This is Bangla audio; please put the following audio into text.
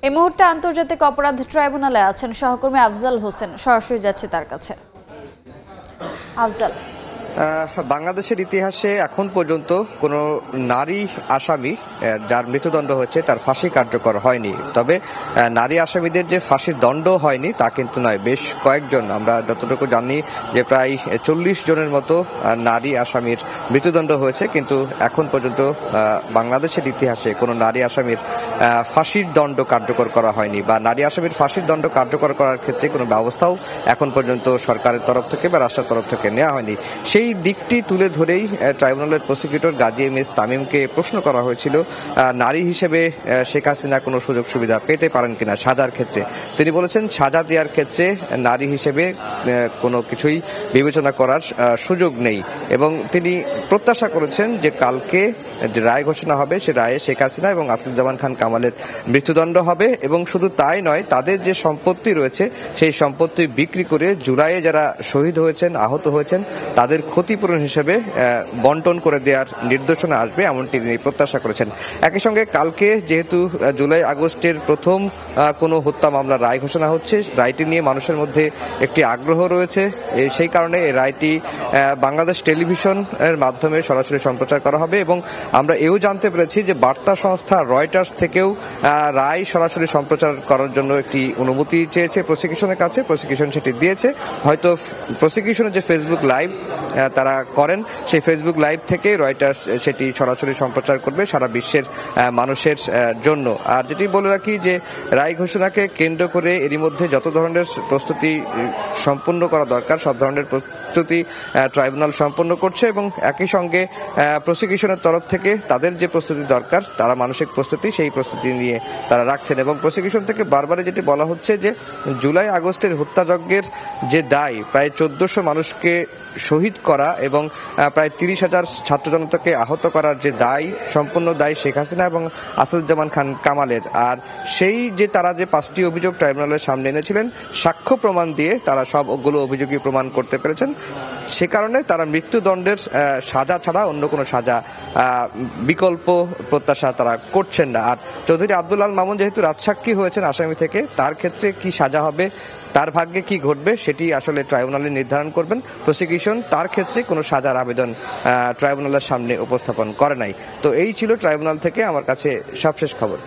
এই মুহূর্তে আন্তর্জাতিক অপরাধ ট্রাইব্যুনালে আছেন সহকর্মী আফজাল হোসেন, সরাসরি যাচ্ছে তার কাছে। আফজাল, বাংলাদেশের ইতিহাসে এখন পর্যন্ত কোনো নারী আসামি যার মৃত্যুদণ্ড হয়েছে তার ফাঁসি কার্যকর হয়নি। তবে নারী আসামিদের যে ফাঁসির দণ্ড হয়নি তা কিন্তু নয়, বেশ কয়েকজন, আমরা যতটুকু জানি যে প্রায় 40 জনের মতো নারী আসামির মৃত্যুদণ্ড হয়েছে, কিন্তু এখন পর্যন্ত বাংলাদেশের ইতিহাসে কোনো নারী আসামির ফাঁসির দণ্ড কার্যকর করা হয়নি বা নারী আসামির ফাঁসির দণ্ড কার্যকর করার ক্ষেত্রে কোনো ব্যবস্থাও এখন পর্যন্ত সরকারের তরফ থেকে বা রাষ্ট্রের তরফ থেকে নেওয়া হয়নি। সেই দিকটি তুলে ধরেই ট্রাইব্যুনালের প্রসিকিউটর গাজী এম এস তামিমকে প্রশ্ন করা হয়েছিল নারী হিসেবে শেখ হাসিনা কোনো সুযোগ সুবিধা পেতে পারেন কিনা সাজার ক্ষেত্রে। তিনি বলেছেন সাজা দেওয়ার ক্ষেত্রে নারী হিসেবে কোনো কিছুই বিবেচনা করার সুযোগ নেই এবং তিনি প্রত্যাশা করেছেন যে কালকে যে রায় ঘোষণা হবে সে রায়ে শেখ হাসিনা এবং আসাদুজ্জামান খান কামালের মৃত্যুদণ্ড হবে এবং শুধু তাই নয়, তাদের যে সম্পত্তি রয়েছে সেই সম্পত্তি বিক্রি করে জুলাইয়ে যারা শহীদ হয়েছেন, আহত হয়েছেন, তাদের ক্ষতিপূরণ হিসেবে বন্টন করে দেওয়ার নির্দেশনা আসবে, এমনটি তিনি প্রত্যাশা করেছেন। একই সঙ্গে কালকে যেহেতু জুলাই আগস্টের প্রথম কোনো হত্যা মামলার রায় ঘোষণা হচ্ছে, রায়টি নিয়ে মানুষের মধ্যে একটি আগ্রহ রয়েছে, সেই কারণে এই রায়টি বাংলাদেশ টেলিভিশনের মাধ্যমে সরাসরি সম্প্রচার করা হবে এবং আমরা এও জানতে পেরেছি যে বার্তা সংস্থা রয়টার্স থেকেও রায় সরাসরি সম্প্রচার করার জন্য একটি অনুমতি চেয়েছে প্রসিকিউশনের কাছে। প্রসিকিউশন সেটি দিয়েছে। হয়তো প্রসিকিউশনের যে ফেসবুক লাইভ তারা করেন, সেই ফেসবুক লাইভ থেকে রয়টার্স সেটি সরাসরি সম্প্রচার করবে সারা বিশ্বের মানুষের জন্য। আর যেটি বলে রাখি যে রায় ঘোষণাকে কেন্দ্র করে এরই মধ্যে যত ধরনের প্রস্তুতি সম্পূর্ণ করা দরকার সব ধরনের প্রস্তুতি ট্রাইব্যুনাল সম্পন্ন করছে এবং একই সঙ্গে প্রসিকিউশনের তরফ থেকে তাদের যে প্রস্তুতি দরকার, তারা মানসিক প্রস্তুতি, সেই প্রস্তুতি নিয়ে তারা রাখছেন এবং প্রসিকিউশন থেকে বারবারই যেটি বলা হচ্ছে যে জুলাই আগস্টের হত্যাযজ্ঞের যে দায়, প্রায় 1400 মানুষকে শহীদ করা এবং প্রায় 30,000 ছাত্র জনতাকে আহত করার যে দায়, সম্পূর্ণ দায় শেখ হাসিনা এবং আসাদুজ্জামান খান কামালের। আর সেই যে তারা যে 5টি অভিযোগ ট্রাইব্যুনালের সামনে এনেছিলেন, সাক্ষ্য প্রমাণ দিয়ে তারা সবগুলো অভিযোগই প্রমাণ করতে পেরেছেন। সে কারণে তারা মৃত্যুদণ্ডের সাজা ছাড়া অন্য কোনো সাজা বিকল্প প্রত্যাশা তারা করছেন না। আর চৌধুরী আব্দুল আল মামুন যেহেতু রাজসাক্ষী হয়েছেন আসামি থেকে, তার ক্ষেত্রে কি সাজা হবে, তার ভাগ্যে কি ঘটবে সেটি আসলে ট্রাইব্যুনালে নির্ধারণ করবেন। প্রসিকিউশন তার ক্ষেত্রে কোনো সাজার আবেদন ট্রাইব্যুনালের সামনে উপস্থাপন করে নাই। তো এই ছিল ট্রাইব্যুনাল থেকে আমার কাছে সবশেষ খবর।